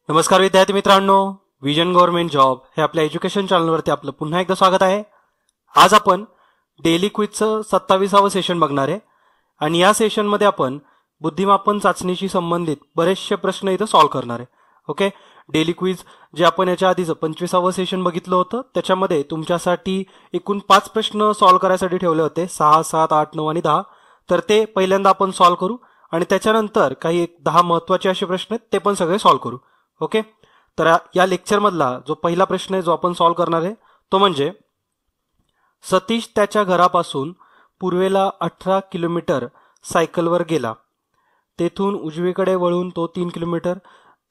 नमस्कार विद्यार्थी मित्रांनो, विजन गव्हर्नमेंट जॉब हे आपल्या एज्युकेशन चॅनलवरती आपलं पुन्हा एकदा स्वागत आहे. आज आपण डेली क्विजचं 27वे सेशन बघणार आहे आणि या सेशनमध्ये आपण बुद्धिमापन चाचणीशी संबंधित बरेचसे प्रश्न इथं सॉल्व्ह करणार आहे. ओके, डेली क्विज जे आपण याच्या आधीचं 25वे सेशन बघितलं होतं त्याच्यामध्ये तुमच्यासाठी एकूण 5 प्रश्न सॉल्व्ह करायसाठी ठेवले होते, 6, 7, 8, 9 आणि 10. तर ते पहिल्यांदा आपण सॉल्व्ह करू आणि त्याच्यानंतर काही 10 महत्त्वाचे असे प्रश्न आहेत ते पण सगळे सॉल्व्ह करू. ओके, तर या लेक्चरमधला जो पहिला प्रश्न आहे जो आपण सॉल्व्ह करणार आहे तो म्हणजे सतीश त्याच्या घरापासून पूर्वेला 18 किलोमीटर सायकलवर गेला, तेथून उजवीकडे वळून तो 3 किलोमीटर.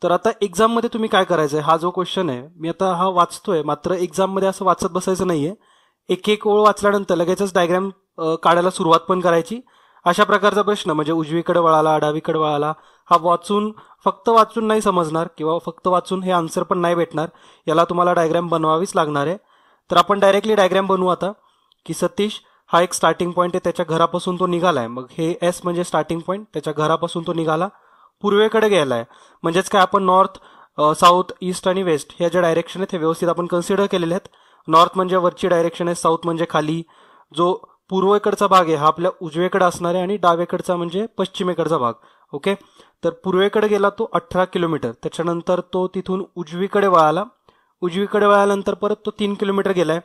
तर आता एक्झाममध्ये तुम्ही काय करायचंय, हा जो क्वेश्चन आहे मी आता हा वाचतोय, मात्र एक्झाममध्ये असं वाचत बसायचं नाहीये. एक एक ओळ वाचल्यानंतर लगेचच डायग्राम काढायला सुरुवात पण करायची. अशा प्रकारचा प्रश्न म्हणजे उजवीकडे वळाला, डावीकडे वळाला, हा फक्त वाचून नाही समजणार किंवा फक्त वाचून हे आन्सर पण नाही भेटणार. याला तुम्हाला डायग्राम बनवावीच लागणार आहे. तर आपण डायरेक्टली डायग्राम बनवू आता की सतीश हा एक स्टार्टिंग पॉईंट आहे, त्याच्या घरापासून तो निघालाय. मग हे एस म्हणजे स्टार्टिंग पॉईंट, त्याच्या घरापासून तो निघाला, पूर्वेकडे गेलाय. म्हणजेच काय, आपण नॉर्थ, साऊथ, ईस्ट आणि वेस्ट ह्या ज्या डायरेक्शन आहेत हे व्यवस्थित आपण कन्सिडर केलेले आहेत. नॉर्थ म्हणजे वरची डायरेक्शन आहे, साऊथ म्हणजे खाली. जो पूर्वेकडचा भाग आहे हा आपल्या उजवेकडे असणार आहे आणि डावेकडचा म्हणजे पश्चिमेकडचा भाग. ओके, तर पूर्वेकडे गेला तो 18 किलोमीटर. त्याच्यानंतर तो तिथून उजवीकडे वळाला, उजवीकडे वळाल्यानंतर परत तो 3 किलोमीटर गेलाय.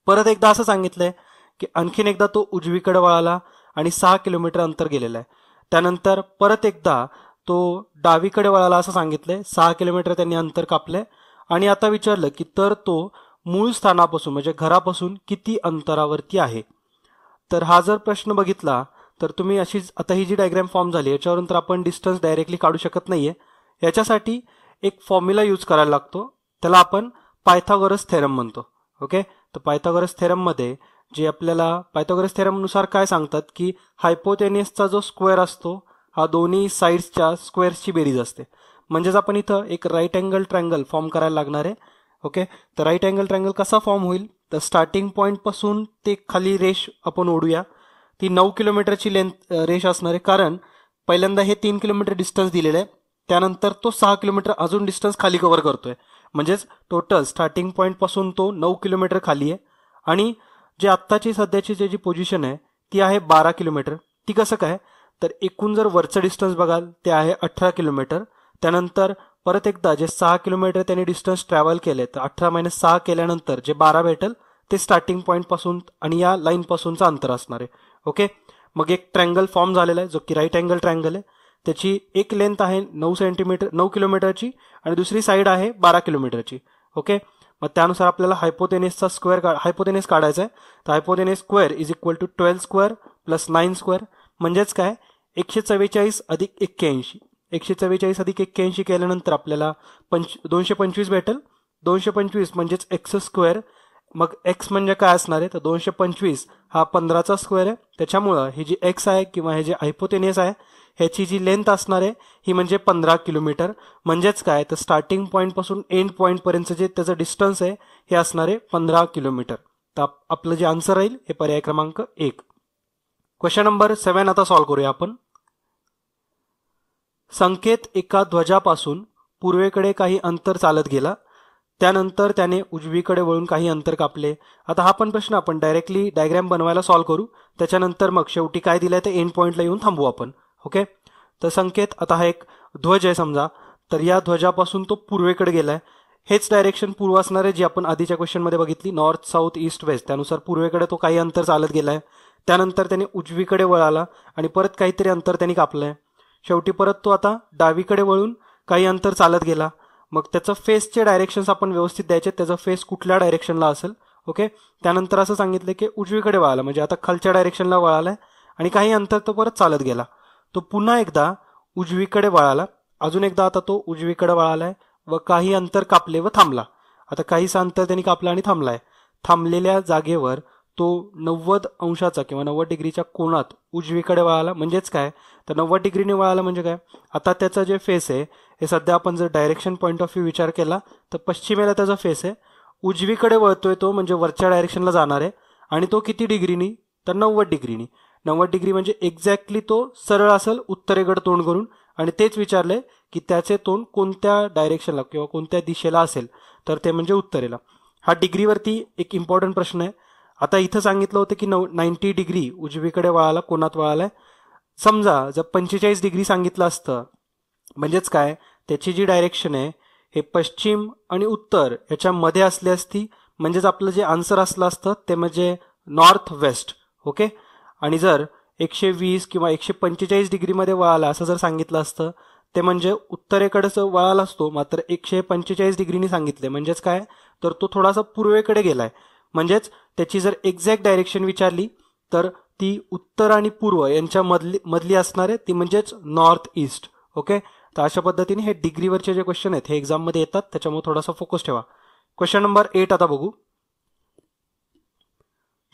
परत एकदा असं सांगितलंय की आणखीन एकदा तो उजवीकडे वळाला आणि 6 किलोमीटर अंतर गेलेलं आहे. त्यानंतर परत एकदा तो डावीकडे वळाला असं सांगितलंय, 6 किलोमीटर त्यांनी अंतर कापलंय. आणि आता विचारलं की तर तो मूळ स्थानापासून म्हणजे घरापासून किती अंतरावरती आहे. तर हा जर प्रश्न बघितला तर तुम्ही अशीच आता ही जी डायग्राम फॉर्म झाली याच्यावरून तर आपण डिस्टन्स डायरेक्टली काढू शकत नाहीये. याच्यासाठी एक फॉर्म्युला यूज करायला लागतो, त्याला आपण पायथागोरस थेरम म्हणतो. ओके, तर पायथागोरस थेरम मध्ये जे आपल्याला पायथागोरस थेरम नुसार काय सांगतात की हायपोटेनियसचा जो स्क्वेअर असतो हा दोन्ही साइड्सच्या स्क्वेअर्सची बेरीज असते. म्हणजेच आपण इथं एक राईट अँगल ट्रायंगल फॉर्म करायला लागणार आहे. ओके, तर राईट अँगल ट्रायंगल कसा फॉर्म होईल, तर स्टार्टिंग पॉईंट पासून ते खाली रेष आपण ओढूया. ती 9 किलोमीटरची लेंथ रेष असणार आहे, कारण पहिल्यांदा हे 3 किलोमीटर डिस्टन्स दिलेलं आहे, त्यानंतर तो 6 किलोमीटर अजून डिस्टन्स खाली कव्हर करतोय. म्हणजेच टोटल स्टार्टिंग पॉईंट पासून तो 9 किलोमीटर खाली आहे. आणि जे आत्ताची सध्याची जी पोझिशन आहे ती आहे 12 किलोमीटर. ती कसं काय, तर एकूण जर वरचं डिस्टन्स बघाल ते आहे 18 किलोमीटर. त्यानंतर परत एकदा जे 6 किलोमीटर त्यांनी डिस्टन्स ट्रॅव्हल केले, तर 18 - 6 केल्यानंतर जे 12 भेटेल ते स्टार्टिंग पॉईंट पासून आणि या लाईन पासूनचं अंतर असणार आहे. ओके, मग एक ट्रँगल फॉर्म झालेला आहे जो की राईट अँगल ट्रँगल आहे. त्याची एक लेंथ आहे 9 किलोमीटरची आणि दुसरी साईड आहे 12 किलोमीटरची. ओके, मग त्यानुसार आपल्याला हायपोटेनियस काढायचा आहे. तर hypotenuse square is equal to 12 square plus 9 square. म्हणजेच काय, 144 अधिक 81. 144 अधिक 81 केल्यानंतर आपल्याला 225 भेटेल. 225 म्हणजेच एक्स स्क्वेअर. मग एक्स म्हणजे काय असणार आहे, तर 225 हा 15चा स्क्वेअर आहे. त्याच्यामुळं ही जी एक्स आहे किंवा हे जे हायपोटेनियस आहे ह्याची जी लेंथ असणार आहे ही म्हणजे 15 किलोमीटर. म्हणजेच काय, तर स्टार्टिंग पॉईंट पासून एंड पॉईंट पर्यंत जे त्याचं डिस्टन्स आहे हे असणार आहे 15 किलोमीटर. तर आपलं जे आन्सर राहील हे पर्याय क्रमांक 1. क्वेश्चन नंबर 7 आता सॉल्व्ह करूया आपण. संकेत एका ध्वजापासून पूर्वेकडे काही अंतर चालत गेला, त्यानंतर त्याने उजवीकडे वळून काही अंतर कापले. आता हा पण प्रश्न आपण डायरेक्टली डायग्राम बनवायला सॉल्व्ह करू, त्याच्यानंतर मग शेवटी काय दिलंय ते एंड पॉईंटला येऊन थांबू आपण. ओके, तर संकेत, आता हा एक ध्वज आहे समजा, तर या ध्वजापासून तो पूर्वेकडे गेलाय. हेच डायरेक्शन पूर्व असणार आहे जी आपण आधीच्या क्वेश्चनमध्ये बघितली, नॉर्थ, साऊथ, ईस्ट, वेस्ट. त्यानुसार पूर्वेकडे तो काही अंतर चालत गेलाय, त्यानंतर त्याने उजवीकडे वळाला आणि परत काहीतरी अंतर त्यांनी कापलंय. शेवटी परत तो आता डावीकडे वळून काही अंतर चालत गेला. मग त्याचं फेसचे डायरेक्शन्स आपण व्यवस्थित द्यायचे, त्याचा फेस कुठल्या डायरेक्शनला असेल. ओके, त्यानंतर असं सांगितलं की उजवीकडे वळाला म्हणजे आता खालच्या डायरेक्शनला वळालाय आणि काही अंतर तो परत चालत गेला. तो पुन्हा एकदा उजवीकडे वळाला, अजून एकदा आता तो उजवीकडे वळालाय व काही अंतर कापले व थांबला. आता काहीसं अंतर त्यांनी कापलं आणि थांबलाय. थांबलेल्या जागेवर तो 90 अंशाचा किंवा 90 डिग्रीच्या कोनात उजवीकडे वळाला. म्हणजेच काय, तर 90 डिग्रीने वळाला म्हणजे काय, आता त्याचा जे फेस आहे हे सध्या आपण जर डायरेक्शन पॉईंट ऑफ व्ह्यू विचार केला तर पश्चिमेला त्याचा फेस आहे, उजवीकडे वळतोय तो म्हणजे वरच्या डायरेक्शनला जाणार आहे. आणि तो किती डिग्रीनी, तर 90 डिग्रीनी. 90 डिग्री म्हणजे एक्झॅक्टली तो सरळ असेल उत्तरेकडे तोंड करून आणि तेच विचारले की त्याचे तोंड कोणत्या डायरेक्शनला किंवा कोणत्या दिशेला असेल, तर ते म्हणजे उत्तरेला. हा डिग्रीवरती एक इम्पॉर्टंट प्रश्न आहे. आता इथं सांगितलं होतं की 90 डिग्री उजवीकडे वळाला, कोणात वळालाय. समजा जर 45 डिग्री सांगितलं असतं, म्हणजेच काय, त्याची जी डायरेक्शन आहे हे पश्चिम आणि उत्तर याच्यामध्ये असली असती, म्हणजेच आपलं जे आन्सर असलं असतं ते म्हणजे नॉर्थ वेस्ट. ओके. आणि जर 120 किंवा 145 डिग्रीमध्ये वळाला असं जर सांगितलं असतं, ते म्हणजे उत्तरेकडेच वळाला असतो, मात्र 145 डिग्रीनी सांगितले, म्हणजेच काय, तर तो थोडासा पूर्वेकडे गेलाय. म्हणजेच त्याची जर एक्झॅक्ट डायरेक्शन विचारली तर ती उत्तर आणि पूर्व यांच्या मधली असणार आहे, ती म्हणजेच नॉर्थ ईस्ट. ओके. तर अशा पद्धतीने हे डिग्रीवरचे जे क्वेश्चन आहेत हे एक्झाममध्ये येतात, त्याच्यामुळे थोडासा फोकस ठेवा. क्वेश्चन नंबर 8 आता बघू.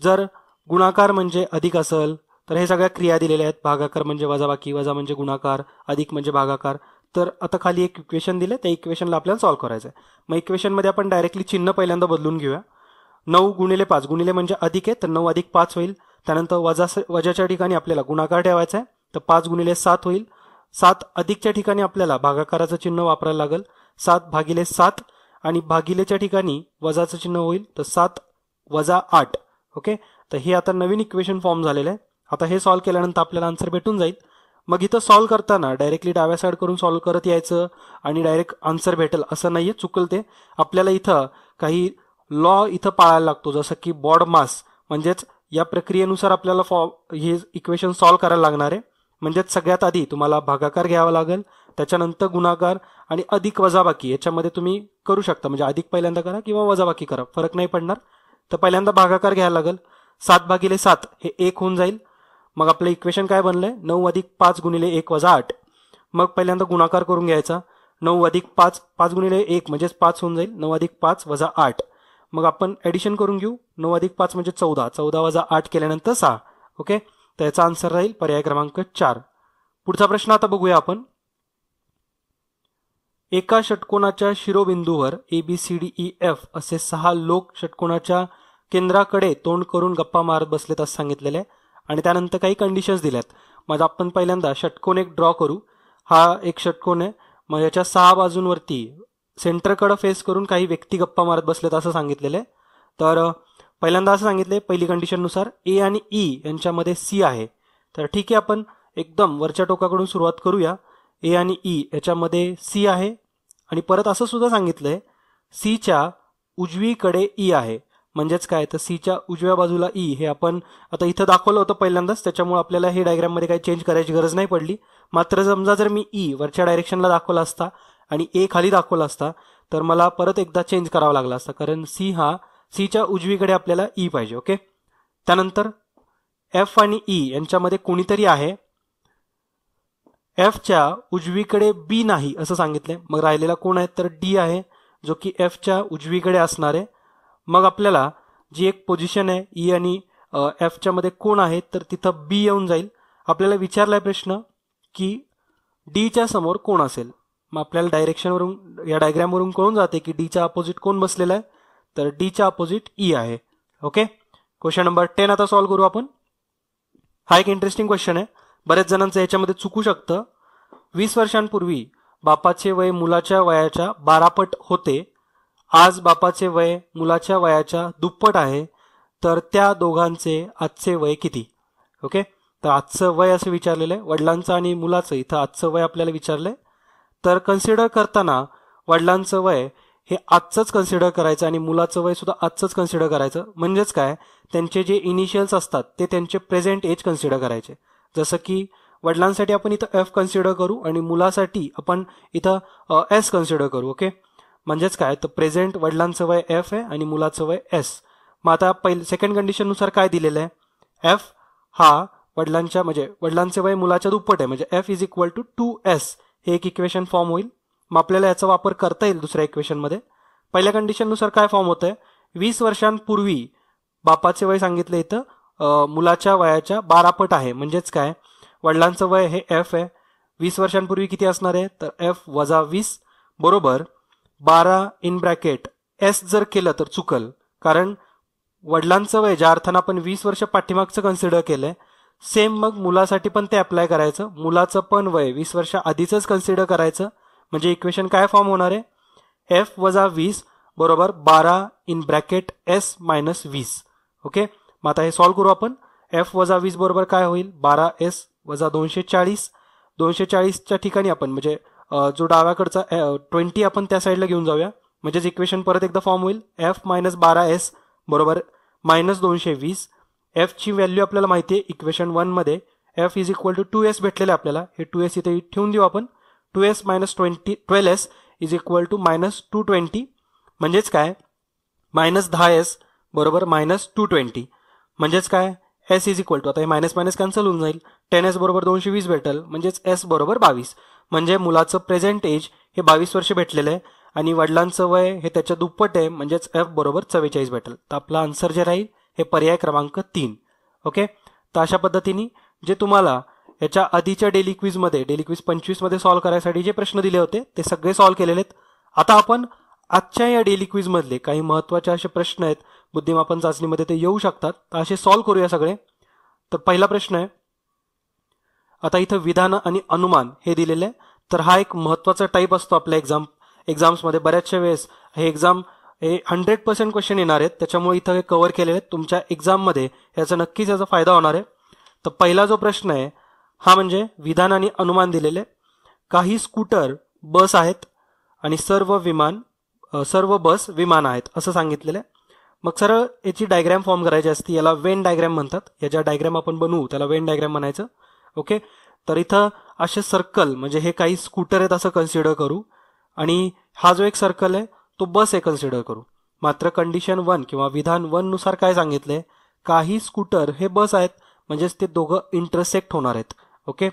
जर गुणाकार म्हणजे अधिक असेल तर हे सगळ्या क्रिया दिलेल्या आहेत. भागाकार म्हणजे वजाबाकी, वजा म्हणजे गुणाकार, अधिक म्हणजे भागाकार. तर आता खाली एक इक्वेशन दिले, त्या इक्वेशनला आपल्याला सॉल्व्ह करायचं आहे. मग इक्वेशनमध्ये आपण डायरेक्टली चिन्ह पहिल्यांदा बदलून घेऊया. 9 गुणिले 5, गुणिले म्हणजे अधिक आहे तर 9 अधिक 5 होईल. त्यानंतर वजाच्या ठिकाणी आपल्याला गुणाकार ठेवायचा आहे, तर 5 गुणिले 7 होईल. 7 अधिकच्या ठिकाणी आपल्याला भागाकाराचं चिन्ह वापरायला लागेल, 7 भागिले 7, आणि भागिलेच्या ठिकाणी वजाचं चिन्ह होईल, तर 7 वजा 8. ओके. तर हे आता नवीन इक्वेशन फॉर्म झालेलं आहे. आता हे सॉल्व्ह केल्यानंतर आपल्याला आन्सर भेटून जाईल. मग इथं सॉल्व्ह करताना डायरेक्टली डाव्या साईड करून सॉल्व्ह करत यायचं आणि डायरेक्ट आन्सर भेटेल असं नाहीये, चुकल ते. आपल्याला इथं काही लॉ इथं पाळायला लागतो, जसं की बॉड मास. म्हणजेच या प्रक्रियेनुसार आपल्याला हे इक्वेशन सॉल्व्ह करायला लागणार आहे. म्हणजेच सगळ्यात आधी तुम्हाला भागाकार घ्यावा लागेल, त्याच्यानंतर गुणाकार आणि अधिक वजाबाकी याच्यामध्ये तुम्ही करू शकता. म्हणजे अधिक पहिल्यांदा करा किंवा वजाबाकी करा, फरक नाही पडणार. तर पहिल्यांदा भागाकार घ्यायला लागेल. 7 भागिले 7 हे 1 होऊन जाईल. मग आपलं इक्वेशन काय बनलंय, 9 अधिक 5 गुणिले 1 वजा 8. मग पहिल्यांदा गुणाकार करून घ्यायचा. 9 अधिक 5, 5 गुणिले 1 म्हणजेच 5 होऊन जाईल. 9 अधिक 5 वजा 8. मग आपण ऍडिशन करून घेऊ. 9 अधिक 5 म्हणजे 14, 14 वजा 8 केल्यानंतर 6. ओके. तर याचा आन्सर राहील पर्याय क्रमांक 4. पुढचा प्रश्न आता बघूया आपण. एका षटकोनाच्या शिरोबिंदूवर ABCDEF असे 6 लोक षटकोनाच्या केंद्राकडे तोंड करून गप्पा मारत बसलेत असं सांगितलेलं आहे, आणि त्यानंतर काही कंडिशन्स दिल्यात. मग आपण पहिल्यांदा षटकोन एक ड्रॉ करू. हा एक षटकोन आहे. मग याच्या 6 बाजूंवरती सेंटरकडे फेस करून काही व्यक्ती गप्पा मारत बसलेत असं सांगितलेलं आहे. तर पहिल्यांदा असं सांगितलंय, पहिली कंडिशननुसार ए आणि ई यांच्यामध्ये सी आहे. तर ठीक आहे, आपण एकदम वरच्या टोकाकडून सुरुवात करूया. ए आणि ई याच्यामध्ये सी आहे, आणि परत असं सुद्धा सांगितलंय सीच्या उजवीकडे ई आहे. म्हणजेच काय, तर सीच्या उजव्या बाजूला ई हे आपण आता इथं दाखवलं होतं पहिल्यांदाच, त्याच्यामुळे आपल्याला हे डायग्राममध्ये काही चेंज करायची गरज नाही पडली. मात्र समजा जर मी ई वरच्या डायरेक्शनला दाखवला असता आणि ए खाली दाखवला असता तर मला परत एकदा चेंज करावा लागला असता, कारण सी हा सीच्या उजवीकडे आपल्याला ई पाहिजे. ओके. त्यानंतर एफ आणि ई यांच्यामध्ये कोणीतरी आहे. एफच्या उजवीकडे बी नाही असं सांगितलंय. मग राहिलेला कोण आहे, तर डी आहे, जो की एफच्या उजवीकडे असणार आहे. मग आपल्याला जी एक पोझिशन आहे ई आणि एफच्या मध्ये कोण आहे, तर तिथं बी येऊन जाईल. आपल्याला विचारलाय प्रश्न की डीच्या समोर कोण असेल. मग आपल्याला डायरेक्शनवरून या डायग्रामवरून कळून जाते की डीच्या अपोजिट कोण बसलेला आहे, तर डीच्या अपोजिट ई आहे. ओके. क्वेश्चन नंबर 10 आता सॉल्व्ह करू आपण. हा एक इंटरेस्टिंग क्वेश्चन आहे, बरेच जणांचं याच्यामध्ये चुकू शकतं. 20 वर्षांपूर्वी बापाचे वय मुलाच्या वयाच्या 12 पट होते. आज बापाचे वय मुलाच्या वयाच्या दुप्पट आहे, तर त्या दोघांचे आजचे वय किती. ओके. तर आजचं वय असं विचारलेलं आहे, वडिलांचं आणि मुलाचं इथं आजचं वय आपल्याला विचारलंय. तर कन्सिडर करताना वडिलांचं वय हे आजचंच कन्सिडर करायचं आणि मुलाचं वय सुद्धा आजचंच कन्सिडर करायचं. म्हणजेच काय, त्यांचे जे इनिशियल्स असतात ते त्यांचे प्रेझेंट एज कन्सिडर करायचे. जसं की वडिलांसाठी आपण इथं एफ कन्सिडर करू आणि मुलासाठी आपण इथं एस कन्सिडर करू. ओके. म्हणजेच काय, तर प्रेझेंट वडिलांचं वय एफ आहे आणि मुलाचं वय एस. मग आता सेकंड कंडिशननुसार काय दिलेलं आहे, एफ हा वडिलांच्या म्हणजे वडिलांचे वय मुलाच्या दुप्पट आहे, म्हणजे F is equal to 2s हे एक इक्वेशन फॉर्म होईल. मग आपल्याला याचा वापर करता येईल दुसऱ्या इक्वेशनमध्ये. पहिल्या कंडिशननुसार काय फॉर्म होतंय, 20 वर्षांपूर्वी बापाचे वय सांगितलं इथं मुलाच्या वयाच्या 12 पट आहे. म्हणजेच काय, वडिलांचं वय हे एफ आहे, 20 वर्षांपूर्वी किती असणार आहे, तर एफ वजा 20 बरोबर 12 इन ब्रॅकेट एस. जर केलं तर चुकल, कारण वडिलांचं वय ज्या अर्थानं आपण 20 वर्ष पाठीमागचं कन्सिडर केलंय, सेम मग मुलासाठी पण ते अप्लाय करायचं. मुलाचं पण वय 20 वर्ष आधीचंच कन्सिडर करायचं. म्हणजे इक्वेशन काय फॉर्म होणार आहे, एफ वजा 20 बरोबर 12 in bracket S minus 20. Okay, मग आता हे सॉल्व्ह करू आपण. एफ वजा 20 बरोबर काय होईल, 12s वजा 240. 240च्या ठिकाणी आपण म्हणजे जो डाव्याकडचा 20 आपण त्या साईडला घेऊन जाऊया. म्हणजेच इक्वेशन परत एकदा फॉर्म होईल, एफ मायनस 12s बरोबर मायनस 220. एफची व्हॅल्यू आपल्याला माहिती आहे इक्वेशन 1 मध्ये F is equal to 2s भेटलेलं आहे आपल्याला. हे 2s इथे ठेवून देऊ आपण. 2s minus 12s is equal to minus 220. म्हणजेच काय, मायनस 10s बरोबर मायनस 220. म्हणजेच काय, एस इज इक्वल टू, आता हे मायनस मायनस कॅन्सल होऊन जाईल, 10s बरोबर 220 भेटेल. म्हणजेच एस बरोबर 22. म्हणजे मुलाचं प्रेझेंट एज हे 22 वर्ष भेटलेलं आहे आणि वडिलांचं वय हे त्याच्या दुप्पट आहे. म्हणजेच एफ बरोबर 44 भेटेल. तर आपला आन्सर जे राहील हे पर्याय क्रमांक 3. ओके, तर अशा पद्धतीने जे तुम्हाला याच्या आधीच्या डेली क्विजमध्ये, डेली क्विज 25 मध्ये सॉल्व्ह करायसाठी जे प्रश्न दिले होते ते सगळे सॉल्व्ह केलेले आहेत. आता आपण आजच्या या डेली क्विज मधले काही महत्वाचे असे प्रश्न आहेत, बुद्धिमापन चाचणीमध्ये ते येऊ शकतात, तर असे सॉल्व्ह करूया सगळे. तर पहिला प्रश्न आहे, आता इथं विधान आणि अनुमान हे दिलेले आहे. तर हा एक महत्वाचा टाईप असतो आपल्या एक्झाम्समध्ये. बऱ्याचशा वेळेस हे एक्झाम हे 100% क्वेश्चन येणार आहेत, त्याच्यामुळे इथं हे कव्हर केलेले आहेत. तुमच्या एक्झाममध्ये याचा नक्कीच याचा फायदा होणार आहे. तर पहिला जो प्रश्न आहे हा म्हणजे विधान आणि अनुमान दिलेले. काही स्कूटर बस आहेत आणि सर्व बस विमान आहेत असं सांगितलेलं आहे. मग सरळ याची डायग्रॅम फॉर्म करायची असते, याला वेन डायग्रॅम म्हणतात. याच्या डायग्रॅम आपण बनवू त्याला वेन डायग्रॅम म्हणायचं. ओके, तर इथं असे सर्कल म्हणजे हे काही स्कूटर आहेत असं कन्सिडर करू आणि हा जो एक सर्कल आहे तो बस आहे कन्सिडर करू. मात्र कंडिशन 1 किंवा विधान 1 नुसार काय सांगितलंय, काही स्कूटर हे बस आहेत म्हणजेच ते दोघं इंटरसेक्ट होणार आहेत. ओके,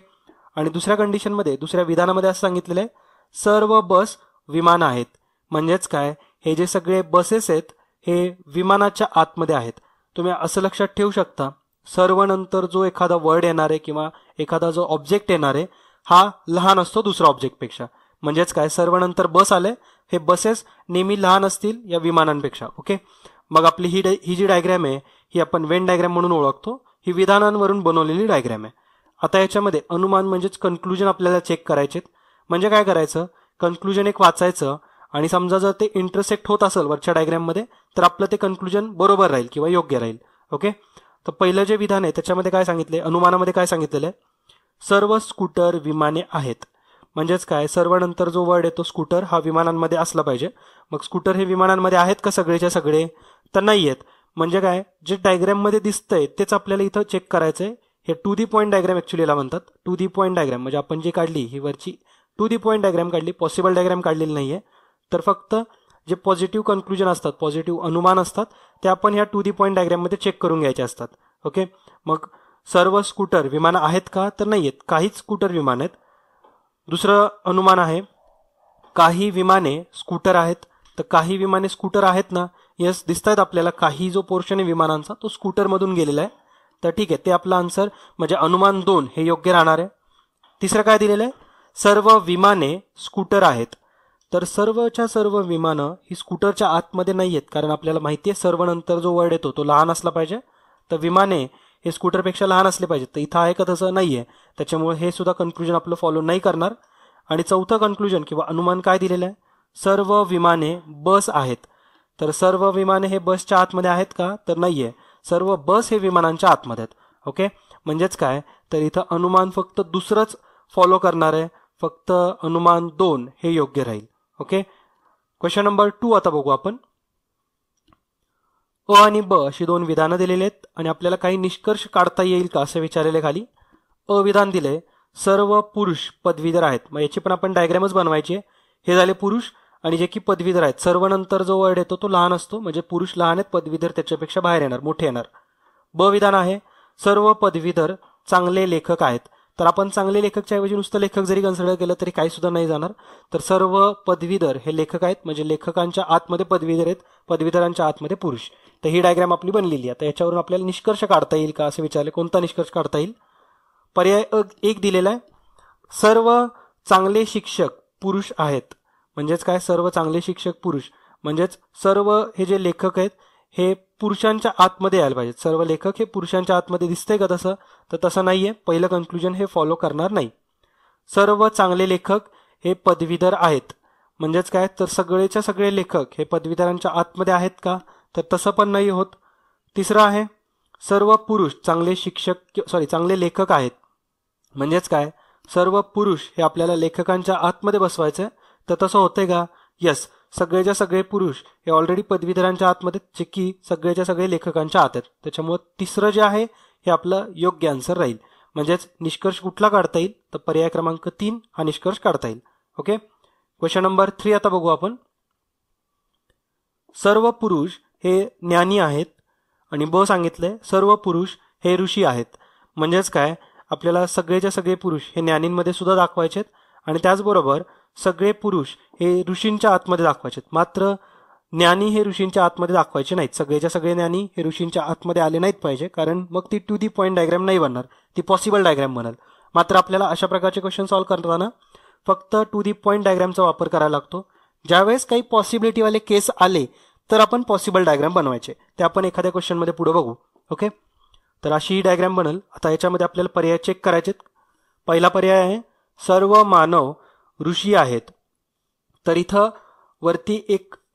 आणि दुसऱ्या कंडिशनमध्ये, दुसऱ्या विधानामध्ये असं सांगितलेलं आहे सर्व बस विमान आहेत. म्हणजेच काय, हे जे सगळे बसेस आहेत हे विमानाच्या आतमध्ये आहेत. तुम्ही असं लक्षात ठेवू शकता, सर्व नंतर जो एखादा वर्ड येणार आहे किंवा एखादा जो ऑब्जेक्ट येणार आहे हा लहान असतो दुसऱ्या ऑब्जेक्टपेक्षा. म्हणजेच काय, सर्व नंतर बस आले, हे बसेस नेहमी लहान असतील या विमानांपेक्षा. ओके, मग आपली ही जी डायग्रॅम आहे ही आपण वेन डायग्रॅम म्हणून ओळखतो. ही विधानांवरून बनवलेली डायग्रॅम आहे. आता याच्यामध्ये अनुमान म्हणजेच कन्क्लुजन आपल्याला चेक करायचे. म्हणजे काय करायचं, कन्क्लुजन एक वाचायचं आणि समजा जर ते इंटरसेक्ट होत असेल वरच्या डायग्रॅममध्ये तर आपलं ते कन्क्लुजन बरोबर राहील किंवा योग्य राहील. ओके, तर पहिलं जे विधान आहे त्याच्यामध्ये काय सांगितले, अनुमानामध्ये काय सांगितलेलं आहे, सर्व स्कूटर विमाने आहेत. म्हणजेच काय, सर्व नंतर जो वर्ड येतो स्कूटर हा विमानांमध्ये असला पाहिजे. मग स्कूटर हे विमानांमध्ये आहेत का सगळेच्या सगळे, तर नाही आहेत. म्हणजे काय, जे डायग्रॅममध्ये दिसतंय तेच आपल्याला इथं चेक करायचंय. हे two D point diagram actually याला म्हणतात. टू दी पॉईंट डायग्रॅम म्हणजे आपण जी काढली ही वरची टू दी पॉईंट डायग्रॅम काढली, पॉसिबल डायग्रॅम काढलेली नाहीये. तर फक्त जे पॉझिटिव्ह कन्क्लुजन असतात, पॉझिटिव्ह अनुमान असतात ते आपण ह्या टू दी पॉईंट डायग्रॅममध्ये चेक करून घ्यायचे असतात. ओके, मग सर्व स्कूटर विमान आहेत का, तर नाही आहेत, काहीच स्कूटर विमान आहेत. दुसरं अनुमान आहे, काही विमाने स्कूटर आहेत. तर काही विमाने स्कूटर आहेत ना, यस दिसत आहेत आपल्याला. काही जो पोर्शन आहे विमानांचा तो स्कूटरमधून गेलेला आहे. तर ठीक आहे, ते आपलं आन्सर म्हणजे अनुमान 2 हे योग्य राहणार आहे. तिसरं काय दिलेलं आहे, सर्व विमाने स्कूटर आहेत. तर सर्वच्या सर्व विमानं ही स्कूटरच्या आतमध्ये नाही आहेत, कारण आपल्याला माहिती आहे सर्व नंतर जो वर्ड येतो तो लहान असला पाहिजे. तर विमाने हे स्कूटरपेक्षा लहान असले पाहिजेत. तर इथं आहे का तसं नाहीये, त्याच्यामुळे हे सुद्धा कन्क्लुजन आपलं फॉलो नाही करणार. आणि चौथं कन्क्लुजन किंवा अनुमान काय दिलेलं आहे, सर्व विमाने बस आहेत. तर सर्व विमाने हे बसच्या आतमध्ये आहेत का, तर नाहीये, सर्व बस हे विमानांच्या आतमध्ये आहेत. ओके, म्हणजेच काय, तर इथं अनुमान फक्त दुसरंच फॉलो करणार आहे, फक्त अनुमान 2 हे योग्य राहील. ओके, क्वेश्चन नंबर 2 आता बघू आपण. अ आणि ब अशी 2 विधानं दिलेली आहेत आणि आपल्याला काही निष्कर्ष काढता येईल का असं विचारलेले खाली. अ विधान दिले, सर्व पुरुष पदवीधर आहेत. मग याची पण आपण डायग्रॅमच बनवायची आहे. हे झाले पुरुष आणि जे की पदवीधर आहेत. सर्व नंतर जो वर्ड येतो तो लहान असतो, म्हणजे पुरुष लहान आहेत, पदवीधर त्याच्यापेक्षा बाहेर येणार, मोठे येणार. ब विधान आहे, सर्व पदवीधर चांगले लेखक आहेत. तर आपण चांगले लेखकच्या ऐवजी नुसतं लेखक जरी कन्सिडर केलं तरी काही सुद्धा नाही जाणार. तर सर्व पदवीधर हे लेखक आहेत, म्हणजे लेखकांच्या आतमध्ये पदवीधर आहेत, पदवीधरांच्या आतमध्ये पुरुष. तर ही डायग्राम आपली बनलेली आहे. आता याच्यावरून आपल्याला निष्कर्ष काढता येईल का असं विचारले, कोणता निष्कर्ष काढता येईल. पर्याय 1 दिलेला आहे, सर्व चांगले शिक्षक पुरुष आहेत. म्हणजेच काय, सर्व चांगले शिक्षक पुरुष, म्हणजेच सर्व हे जे लेखक आहेत हे पुरुषांच्या आतमध्ये यायला पाहिजेत. सर्व लेखक हे पुरुषांच्या आतमध्ये दिसतंय का तसं? तर तसं नाहीये. पहिलं कन्क्लुजन हे फॉलो करणार नाही. सर्व चांगले लेखक हे पदवीधर आहेत. म्हणजेच काय, तर सगळेच्या सगळे लेखक हे पदवीधरांच्या आतमध्ये आहेत का? तर तसं पण नाही होत. तिसरं आहे, सर्व पुरुष चांगले चांगले लेखक आहेत. म्हणजेच काय, सर्व पुरुष हे आपल्याला लेखकांच्या आतमध्ये बसवायचं. तर तसं होतंय का? यस, सगळेच्या सगळे पुरुष हे ऑलरेडी पदवीधरांच्या आतमध्ये, जे की सगळेच्या सगळे लेखकांच्या आत आहेत. त्याच्यामुळे तिसरं जे आहे हे आपलं योग्य आन्सर राहील. म्हणजेच निष्कर्ष कुठला काढता येईल? तर पर्याय क्रमांक 3 हा निष्कर्ष काढता येईल. ओके, क्वेश्चन नंबर 3 आता बघू आपण. सर्व पुरुष हे ज्ञानी आहेत आणि ब सांगितलंय सर्व पुरुष हे ऋषी आहेत. म्हणजेच काय, आपल्याला सगळेच्या सगळे पुरुष हे ज्ञानींमध्ये सुद्धा दाखवायचेत आणि त्याचबरोबर सगळे पुरुष हे ऋषींच्या आतमध्ये दाखवायचेत. मात्र ज्ञानी हे ऋषींच्या आतमध्ये दाखवायचे नाहीत. सगळेच्या सगळे ज्ञानी हे ऋषींच्या आतमध्ये आले नाहीत पाहिजे, कारण मग ती टू दी पॉईंट डायग्राम नाही बनणार, ती पॉसिबल डायग्राम बनल. मात्र आपल्याला अशा प्रकारचे क्वेश्चन सॉल्व्ह करताना फक्त टू दी पॉईंट डायग्रामचा वापर करायला लागतो. ज्यावेळेस काही पॉसिबिलिटीवाले केस आले तर आपण पॉसिबल डायग्राम बनवायचे. ते आपण एखाद्या क्वेश्चनमध्ये पुढे बघू. ओके, तर अशी ही डायग्राम बनल. आता याच्यामध्ये आपल्याला पर्याय चेक करायचे. पहिला पर्याय आहे सर्व मानव ऋषी आहेत. तर इथं वरती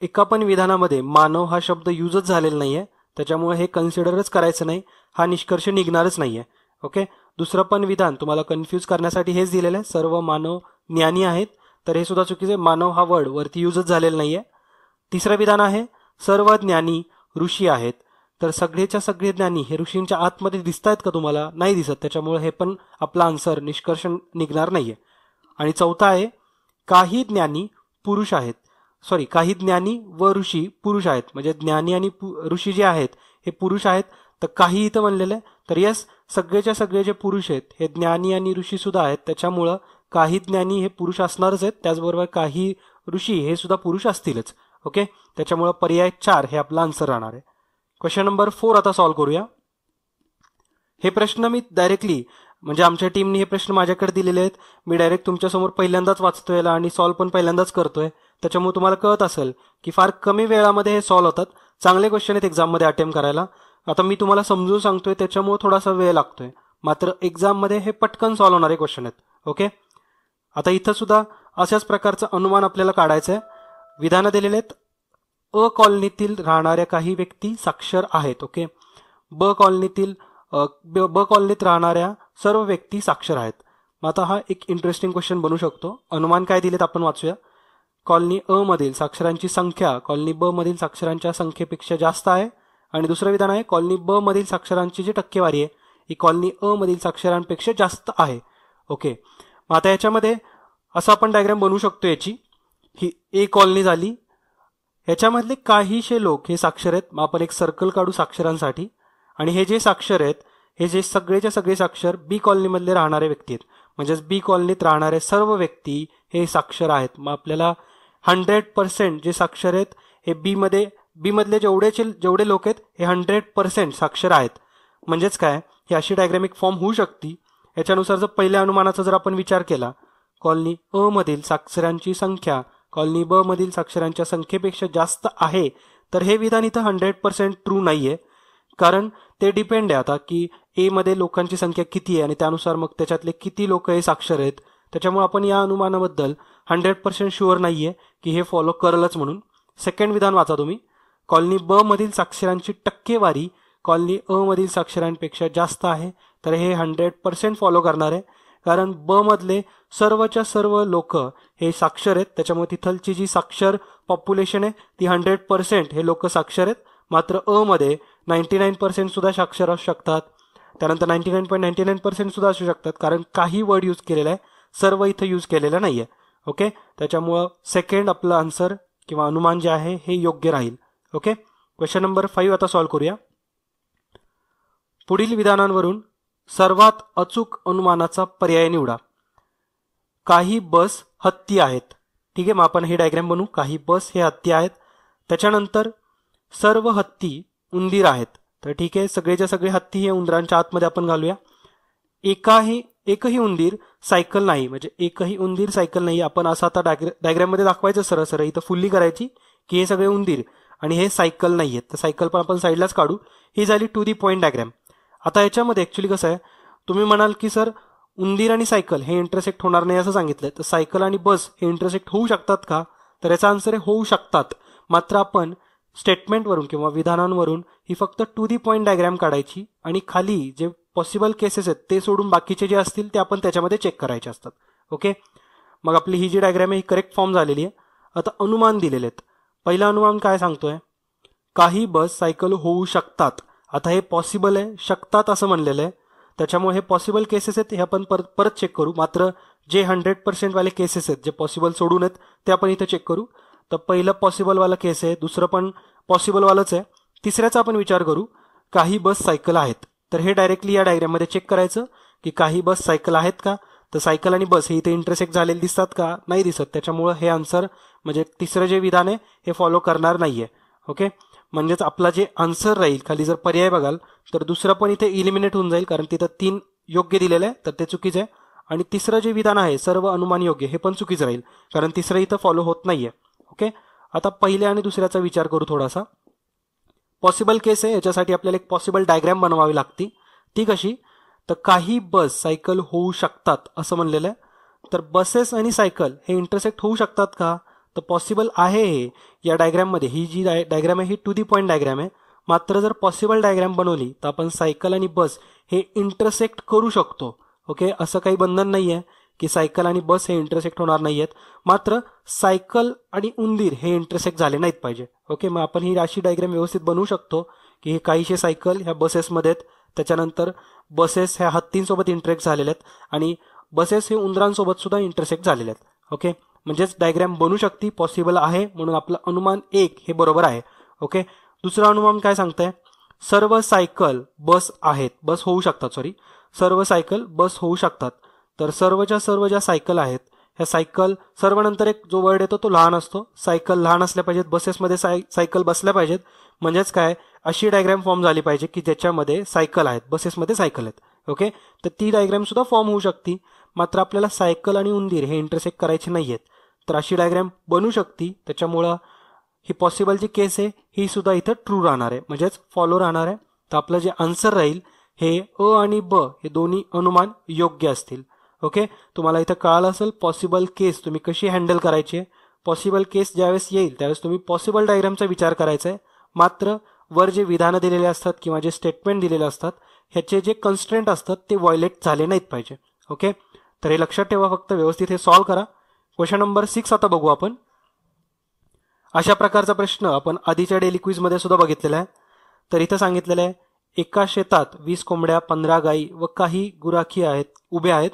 एका पण विधानामध्ये मानव हा शब्द यूजच झालेला नाहीये, त्याच्यामुळे हे कन्सिडरच करायचं नाही, हा निष्कर्ष निघणारच नाहीये. ओके, दुसरं पण विधान तुम्हाला कन्फ्यूज करण्यासाठी हेच दिलेलं आहे, सर्व मानव ज्ञानी आहेत. तर हे सुद्धा चुकीचे, मानव हा वर्ड वरती यूजच झालेला नाहीये. तिसरं विधान आहे सर्व ज्ञानी ऋषी आहेत. तर सगळेच्या सगळे ज्ञानी हे ऋषींच्या आतमध्ये दिसत आहेत का तुम्हाला? नाही दिसत, त्याच्यामुळे हे पण आपला आन्सर निष्कर्ष निघणार नाहीये. आणि चौथा आहे काही ज्ञानी पुरुष आहेत, काही ज्ञानी व ऋषी पुरुष आहेत. म्हणजे ज्ञानी आणि ऋषी जे आहेत हे पुरुष आहेत. तर काही इथं म्हणलेलं आहे. तर यस, सगळेच्या सगळे जे पुरुष आहेत हे ज्ञानी आणि ऋषी सुद्धा आहेत. त्याच्यामुळं काही ज्ञानी हे पुरुष असणारच आहेत, त्याचबरोबर काही ऋषी हे सुद्धा पुरुष असतीलच. ओके, त्याच्यामुळं पर्याय 4 हे आपला आन्सर राहणार आहे. क्वेश्चन नंबर 4 आता सॉल्व्ह करूया. हे प्रश्न मी डायरेक्टली, म्हणजे आमच्या टीमने हे प्रश्न माझ्याकडे दिलेले आहेत, मी डायरेक्ट तुमच्यासमोर पहिल्यांदाच वाचतोय आणि सॉल्व्ह पण पहिल्यांदाच करतोय. त्याच्यामुळे तुम्हाला कळत असेल की फार कमी वेळामध्ये हे सॉल्व्ह होतात. चांगले क्वेश्चन आहेत एक्झाममध्ये अटेम्प्ट करायला. आता मी तुम्हाला समजून सांगतोय त्याच्यामुळे थोडासा वेळ लागतोय, मात्र एक्झाममध्ये हे पटकन सॉल्व्ह होणारे क्वेश्चन आहेत. ओके, आता इथं सुद्धा अशाच प्रकारचं अनुमान आपल्याला काढायचं आहे. विधानं दिलेले आहेत. अ कॉलनीतील राहणाऱ्या काही व्यक्ती साक्षर आहेत. ओके, ब कॉलनीत राहणाऱ्या सर्व व्यक्ती साक्षर आहेत. मग आता हा एक इंटरेस्टिंग क्वेश्चन बनू शकतो. अनुमान काय दिलेत आपण वाचूया. कॉलनी अ मधील साक्षरांची संख्या कॉलनी ब मधील साक्षरांच्या संख्येपेक्षा जास्त आहे. आणि दुसरं विधान आहे कॉलनी ब मधील साक्षरांची जी टक्केवारी आहे ही कॉलनी अ मधील साक्षरांपेक्षा जास्त आहे. ओके, मग आता याच्यामध्ये असं आपण डायग्राम बनवू शकतो. याची ही ए कॉलनी झाली, ह्याच्यामधले काहीशे लोक हे साक्षर आहेत. मग आपण एक सर्कल काढू साक्षरांसाठी. आणि हे जे साक्षर आहेत हे जे सगळेच्या सगळे साक्षर बी कॉलनीमधले राहणारे व्यक्ती आहेत. म्हणजेच बी कॉलनीत राहणारे सर्व व्यक्ती हे साक्षर आहेत. मग आपल्याला 100% जे साक्षर आहेत हे बी मधले जेवढे लोक आहेत हे 100% साक्षर आहेत. म्हणजेच काय, ही अशी डायग्रामिक फॉर्म होऊ शकते. याच्यानुसार जर पहिल्या अनुमानाचा जर आपण विचार केला, कॉलनी अ मधील साक्षरांची संख्या कॉलनी ब मधील साक्षरांच्या संख्येपेक्षा जास्त आहे, तर हे विधान इथं 100% ट्रू नाहीये. कारण ते डिपेंड आहे आता की ए मध्ये लोकांची संख्या किती आहे आणि त्यानुसार मग त्याच्यातले किती लोक हे साक्षर आहेत. त्याच्यामुळे आपण या अनुमानाबद्दल 100% शुअर नाहीये की हे फॉलो करलच म्हणून. सेकंड विधान वाचा तुम्ही. कॉलनी ब मधील साक्षरांची टक्केवारी कॉलनी अ मधील साक्षरांपेक्षा जास्त आहे, तर हे 100% फॉलो करणार आहे. कारण ब मधले सर्वच्या सर्व लोक हे साक्षर आहेत, त्याच्यामुळे तिथलची जी साक्षर पॉप्युलेशन आहे ती 100% हे लोक साक्षर आहेत. मात्र अ मध्ये 99% सुद्धा साक्षर असू शकतात, त्यानंतर 99.99% सुद्धा असू शकतात, कारण काही वर्ड यूज केलेला आहे, सर्व इथं यूज केलेलं नाहीये. ओके, त्याच्यामुळं सेकंड आपलं आन्सर किंवा अनुमान जे आहे हे योग्य राहील. ओके, क्वेश्चन नंबर 5 आता सॉल्व्ह करूया. पुढील विधानांवरून सर्वात अचूक अनुमानाचा पर्याय निवडा. काही बस हत्ती आहेत. ठीक आहे, मग आपण हे डायग्राम बनवू. काही बस हे हत्ती आहेत. त्याच्यानंतर सर्व हत्ती उंदीर आहेत. तर ठीक आहे, सगळेच्या सगळे हत्ती हे उंदरांच्या आतमध्ये आपण घालूया. एकही उंदीर सायकल नाही, म्हणजे एकही उंदीर सायकल नाही. आपण असं आता डायग्राम मध्ये दाखवायचं सरळ इथं फुल्ली करायची की हे सगळे उंदीर आणि हे सायकल नाही आहेत, तर सायकल पण आपण साईडलाच काढू. ही झाली टू दी पॉईंट डायग्रॅम. आता याच्यामध्ये ॲक्च्युली कसं आहे, तुम्ही म्हणाल की सर उंदीर आणि सायकल हे इंटरसेक्ट होणार नाही असं सांगितलंय, तर सायकल आणि बस हे इंटरसेक्ट होऊ शकतात का? तर याचा आन्सर आहे होऊ शकतात. मात्र आपण स्टेटमेंटवरून किंवा विधानांवरून ही फक्त टू दी पॉईंट डायग्रॅम काढायची आणि खाली जे पॉसिबल केसेस आहेत ते सोडून बाकीचे जे असतील ते आपण त्याच्यामध्ये चेक करायचे असतात. ओके, मग आपली ही जी डायग्रॅम आहे ही करेक्ट फॉर्म झालेली आहे. आता अनुमान दिलेले आहेत. पहिला अनुमान काय सांगतोय, काही बस सायकल होऊ शकतात. आता हे पॉसिबल आहे, शकतात असं म्हणलेलं आहे, त्याच्यामुळे हे पॉसिबल केसेस आहेत हे आपण परत चेक करू. मात्र जे 100% वाले केसेस आहेत जे पॉसिबल सोडून आहेत ते आपण इथं चेक करू. तर पहिलं पॉसिबलवाला केस आहे, दुसरं पण पॉसिबलवालंच आहे, तिसऱ्याचा आपण विचार करू, काही बस सायकल आहेत. तर हे डायरेक्टली या डायग्राममध्ये चेक करायचं की काही बस सायकल आहेत का, तर सायकल आणि बस हे इथे इंटरसेक्ट झालेले दिसतात का, नाही दिसत, त्याच्यामुळं हे आन्सर म्हणजे तिसरं जे विधान आहे हे फॉलो करणार नाहीये. ओके, म्हणजेच आपला जे आन्सर राहील, खाली जर पर्याय बघाल तर दुसरं पण इथे इलिमिनेट होऊन जाईल, कारण तिथं 3 योग्य दिलेलं आहे तर ते चुकीचं आहे. आणि तिसरं जे विधान आहे सर्व अनुमान योग्य हे पण चुकीचं राहील, कारण तिसरं इथं फॉलो होत नाहीये. ओके, आता पहिल्या आणि दुसऱ्याचा विचार करू थोडासा. पॉसिबल केस आहे, याच्यासाठी आपल्याला एक पॉसिबल डायग्रॅम बनवावी लागते. ती कशी, तर काही बस सायकल होऊ शकतात असं म्हणलेलं आहे. तर बसेस आणि सायकल हे इंटरसेक्ट होऊ शकतात का, तर पॉसिबल आहे हे या डायग्रॅममध्ये. ही जी डायग्रॅम आहे ही टू दी पॉईंट डायग्रॅम आहे. मात्र जर पॉसिबल डायग्रॅम बनवली तर आपण सायकल आणि बस हे इंटरसेक्ट करू शकतो. ओके, असं काही बंधन नाही आहे की सायकल आणि बस हे इंटरसेक्ट होणार नाही आहेत. मात्र सायकल आणि उंदीर हे इंटरसेक्ट झाले नाहीत पाहिजे. ओके, मग आपण ही राशी डायग्राम व्यवस्थित बनवू शकतो की हे काहीशे सायकल ह्या बसेसमध्ये आहेत, त्याच्यानंतर बसेस ह्या हत्तींसोबत इंटरेक्ट झालेल्या आहेत आणि बसेस हे उंदरांसोबत सुद्धा इंटरसेक्ट झालेले आहेत. ओके, म्हणजेच डायग्राम बनू शकते, पॉसिबल आहे, म्हणून आपलं अनुमान 1 हे बरोबर आहे. ओके, दुसरं अनुमान काय सांगतंय, सर्व सायकल बस आहेत, बस होऊ शकतात, सर्व सायकल बस होऊ शकतात. तर सर्वच्या सर्व ज्या सायकल आहेत ह्या सायकल, सर्व नंतर एक जो वर्ड येतो तो लहान असतो, सायकल लहान असल्या पाहिजेत, बसेसमध्ये सायकल बसल्या पाहिजेत. म्हणजेच काय, अशी डायग्राम फॉर्म झाली पाहिजे की ज्याच्यामध्ये सायकल आहेत, बसेसमध्ये सायकल आहेत. ओके, तर ती डायग्राम सुद्धा फॉर्म होऊ शकते. मात्र आपल्याला सायकल आणि उंदीर हे इंटरसेक्ट करायचे नाहीयेत, तर अशी डायग्राम बनू शकते. त्याच्यामुळं ही पॉसिबल जी केस आहे ही सुद्धा इथं ट्रू राहणार आहे, म्हणजेच फॉलो राहणार आहे. तर आपलं जे आन्सर राहील हे अ आणि ब हे दोन्ही अनुमान योग्य असतील. ओके, तुम्हाला इथं कळालं असेल पॉसिबल केस तुम्ही कशी हँडल करायची. पॉसिबल केस ज्यावेळेस येईल त्यावेळेस तुम्ही पॉसिबल डायग्रामचा विचार करायचा आहे. मात्र वर जे विधानं दिलेले असतात किंवा जे स्टेटमेंट दिलेले असतात ह्याचे जे कन्स्ट्रेंट असतात ते व्हायोलेट झाले नाहीत पाहिजे. ओके, तर हे लक्षात ठेवा, फक्त व्यवस्थित हे सॉल्व्ह करा. क्वेश्चन नंबर 6 आता बघू आपण. अशा प्रकारचा प्रश्न आपण आधीच्या डेली क्विजमध्ये सुद्धा बघितलेला आहे. तर इथं सांगितलेलं आहे, एका शेतात 20 कोंबड्या, 15 गायी व काही गुराखी आहेत उभ्या आहेत.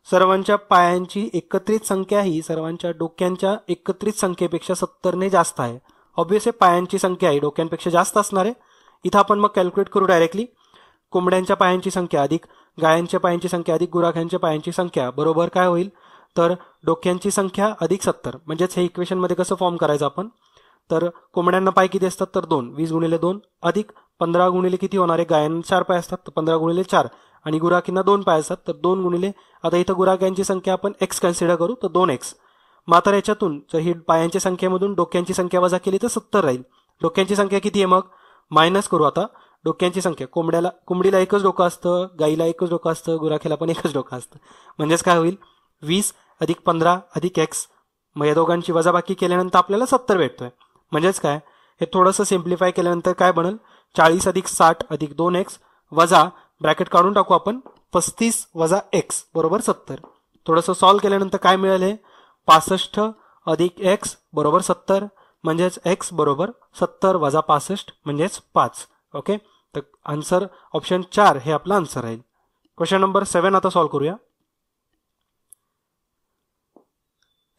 सर्वांच्या पायांची एकत्रित संख्या ही सर्वांच्या डोक्यांच्या एकत्रित संख्येपेक्षा 70ने जास्त आहे. ऑब्व्हियसली पायांची संख्या ही डोक्यांपेक्षा जास्त असणार आहे. इथं आपण मग कॅल्क्युलेट करू डायरेक्टली. कोंबड्यांच्या पायांची संख्या अधिक गायांच्या पायांची संख्या अधिक गुराख्यांच्या पायांची संख्या बरोबर काय होईल, तर डोक्यांची संख्या अधिक 70. म्हणजेच हे इक्वेशनमध्ये कसं फॉर्म करायचं आपण, तर कोंबड्यांना पाय किती असतात तर 2, 20 गुणिले 2 अधिक 15 गुणिले किती होणार आहे, गायांना 4 पाय असतात तर 15 गुणिले 4 आणि गुराखींना 2 पाय असतात तर 2 गुणिले, आता इथं गुराख्यांची संख्या आपण x कन्सिडर करू तर 2x. मात्र याच्यातून जर ही पायांच्या संख्येमधून डोक्यांची संख्या वजा केली तर 70 राहील. डोक्यांची संख्या किती आहे मग मायनस करू. आता डोक्यांची संख्या, कोंबडीला एकच डोकं असतं, गाईला एकच डोकं असतं, गुराख्याला पण एकच डोकं असतं. म्हणजेच काय होईल, 20 अधिक 15 अधिक x. मग या दोघांची वजाबाकी केल्यानंतर आपल्याला 70 भेटतोय. म्हणजेच काय, हे थोडंसं सिम्प्लिफाय केल्यानंतर काय बनेल, 40 अधिक 60 अधिक 2x वजा ब्रॅकेट काढून टाकू आपण, 35 वजा x बरोबर 70. थोडंसं सॉल्व्ह केल्यानंतर काय मिळेल, हे 65 अधिक x बरोबर 70. म्हणजेच x बरोबर 70 वजा 65 म्हणजेच 5. ओके, तर आन्सर ऑप्शन 4 हे आपलं आन्सर राहील. क्वेश्चन नंबर 7 आता सॉल्व्ह करूया.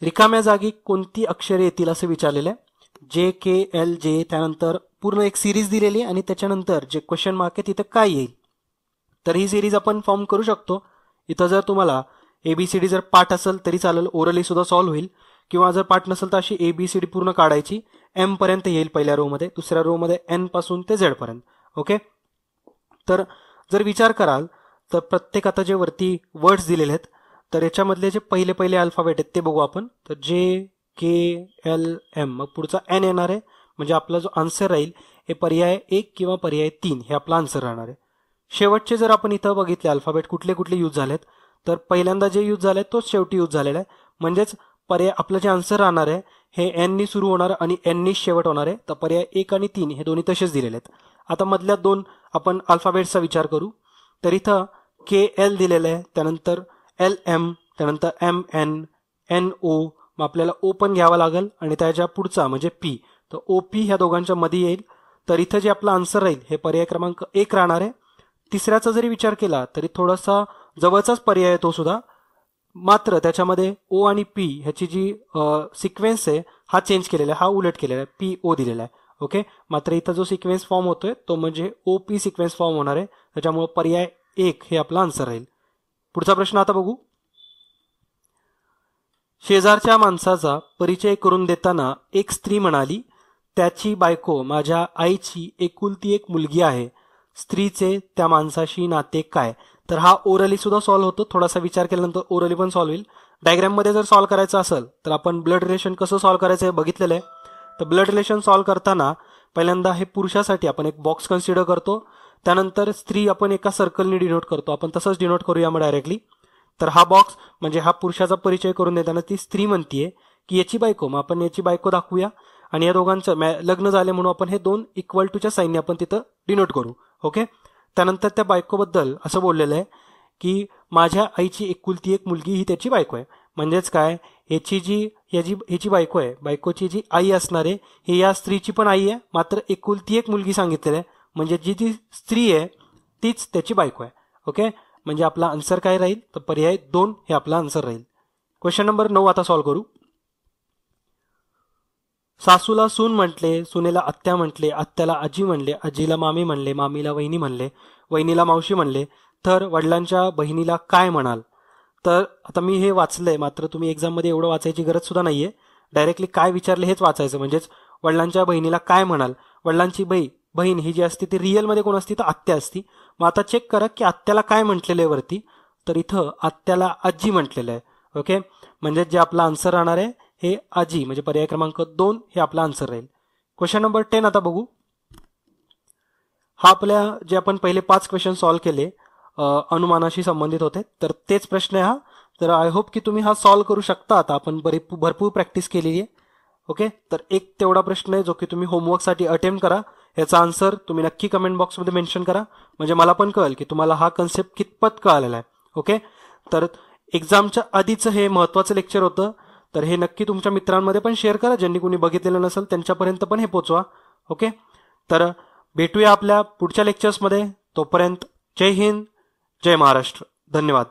रिकाम्या जागी कोणती अक्षरे येतील असं विचारलेलं आहे. JKLJ, त्यानंतर पूर्ण एक सिरीज दिलेली आणि त्याच्यानंतर जे क्वेश्चन मार्क आहे तिथं काय येईल. तर ही सिरीज आपण फॉर्म करू शकतो. इथं जर तुम्हाला ABCD जर पाठ असेल तरी चालेल, ओरली सुद्धा सॉल्व्ह होईल, किंवा जर पाठ नसेल तर अशी ABCD पूर्ण काढायची. M पर्यंत येईल पहिल्या रो मध्ये, दुसऱ्या रो मध्ये N पासून ते Z पर्यंत. ओके, तर जर विचार कराल तर प्रत्येक आता जे वरती वर्ड्स दिलेले आहेत तर याच्यामधले जे पहिले अल्फाबेट आहेत ते बघू आपण. तर JKLM, मग पुढचा N येणार आहे, म्हणजे आपला जो आन्सर राहील हे पर्याय 1 किंवा पर्याय 3 हे आपला आन्सर राहणार आहे. शेवटचे जर आपण इथं बघितले अल्फाबेट कुठले कुठले यूज झालेत, तर पहिल्यांदा जे यूज झाले तोच शेवटी यूज झालेला आहे. म्हणजेच पर्याय आपलं जे आन्सर राहणार आहे हे एन नी सुरू होणार आणि एन नी शेवट होणार आहे. तर पर्याय 1 आणि 3 हे दोन्ही तसेच दिलेले आहेत. आता मधल्या दोन आपण अल्फाबेटचा विचार करू. तर इथं KL दिलेलं आहे, त्यानंतर LM, त्यानंतर MN, NO, मग आपल्याला O पण घ्यावा लागेल आणि त्याच्या पुढचा म्हणजे P. तर OP ह्या दोघांच्या मध्ये येईल. तर इथं जे आपला आन्सर राहील हे पर्याय क्रमांक 1 राहणार आहे. तिसऱ्याचा जरी विचार केला तरी थोडासा जवळचाच पर्याय आहे तो सुद्धा, मात्र त्याच्यामध्ये O आणि P ह्याची जी सिक्वेन्स आहे हा चेंज केलेला आहे, हा उलट केलेला आहे, PO दिलेला आहे. ओके, मात्र इथं जो सिक्वेन्स फॉर्म होतोय तो म्हणजे OP सिक्वेन्स फॉर्म होणार आहे. त्याच्यामुळे पर्याय 1 हे आपला आन्सर राहील. पुढचा प्रश्न आता बघू. शेजारच्या माणसाचा परिचय करून देताना एक स्त्री म्हणाली, त्याची बायको माझ्या आईची एकुलती एक मुलगी आहे. स्त्रीचे त्या माणसाशी नाते काय? तर हा ओरली सुद्धा सॉल्व्ह होतो. थोडासा विचार केल्यानंतर ओरली पण सॉल्व्ह होईल. डायग्राम मध्ये जर सॉल्व्ह करायचं असेल तर आपण ब्लड रिलेशन कसं सॉल्व्ह करायचं हे बघितलेलं आहे. तर ब्लड रिलेशन सॉल्व्ह करताना पहिल्यांदा हे पुरुषासाठी आपण एक बॉक्स कन्सिडर करतो, त्यानंतर स्त्री आपण एका सर्कलने डिनोट करतो. आपण तसंच डिनोट करूया मग डायरेक्टली. तर हा बॉक्स म्हणजे हा पुरुषाचा परिचय करून देताना ती स्त्री म्हणतीये की याची बायको, मग आपण याची बायको दाखवूया आणि या दोघांचं लग्न झाले म्हणून आपण हे 2 इक्वल टूच्या साईनने आपण तिथं डिनोट करू. ओके, त्यानंतर त्या बायकोबद्दल असं बोललेलं आहे की माझ्या आईची एकुलती एक मुलगी ही त्याची बायको आहे. म्हणजेच काय, ह्याची बायको आहे, बायकोची जी आई असणार आहे ही या स्त्रीची पण आई आहे, मात्र एकुलती एक मुलगी सांगितलेली आहे, म्हणजे जी स्त्री आहे तीच त्याची बायको आहे. ओके, म्हणजे आपला आन्सर काय राहील, तर पर्याय 2 हे आपला आन्सर राहील. क्वेश्चन नंबर 9 आता सॉल्व्ह करू. सासूला सून म्हटले, सुनेला आत्या म्हटले, आत्याला आजी म्हणले, आजीला मामी म्हणले, मामीला वहिनी म्हणले, वहिनीला मावशी म्हणले, तर वडिलांच्या बहिणीला काय म्हणाल? तर आता मी हे वाचलंय, मात्र तुम्ही एक्झाममध्ये एवढं वाचायची गरज सुद्धा नाहीये. डायरेक्टली काय विचारले हेच वाचायचं. म्हणजेच वडिलांच्या बहिणीला काय म्हणाल? वडिलांची बहीण ही जी असते ती रिअलमध्ये कोण असती, तर आत्या असती. मग आता चेक करा की आत्याला काय म्हटलेलं आहे वरती, तर इथं आत्याला आजी म्हटलेलं आहे. ओके, म्हणजे जे आपला आन्सर राहणार आहे हे आजी, म्हणजे पर्याय क्रमांक 2 हे आपला आन्सर राहील. क्वेश्चन नंबर 10 आता बघू. हा आपल्या जे आपण पहिले 5 क्वेश्चन सॉल्व्ह केले अनुमानाशी संबंधित होते, तर तेच प्रश्न आहे हा. तर आय होप की तुम्ही हा सॉल्व्ह करू शकता. आता आपण भरपूर प्रॅक्टिस केलेली आहे. ओके, तर एक तेवढा प्रश्न आहे जो की तुम्ही होमवर्कसाठी अटेम्प्ट करा. याचा आन्सर तुम्ही नक्की कमेंट बॉक्समध्ये मेन्शन करा, म्हणजे मला पण कळेल की तुम्हाला हा कन्सेप्ट कितपत कळालेला आहे. ओके, तर एक्झामच्या आधीचं हे महत्त्वाचं लेक्चर होतं. तर हे नक्की तुमच्या मित्रांमध्ये पण शेअर करा, ज्यांनी कोणी बघितलेलं नसेल त्यांच्यापर्यंत पण हे पोचवा. ओके, तर भेटूया आपल्या पुढच्या लेक्चर्समध्ये. तोपर्यंत जय हिंद, जय महाराष्ट्र. धन्यवाद.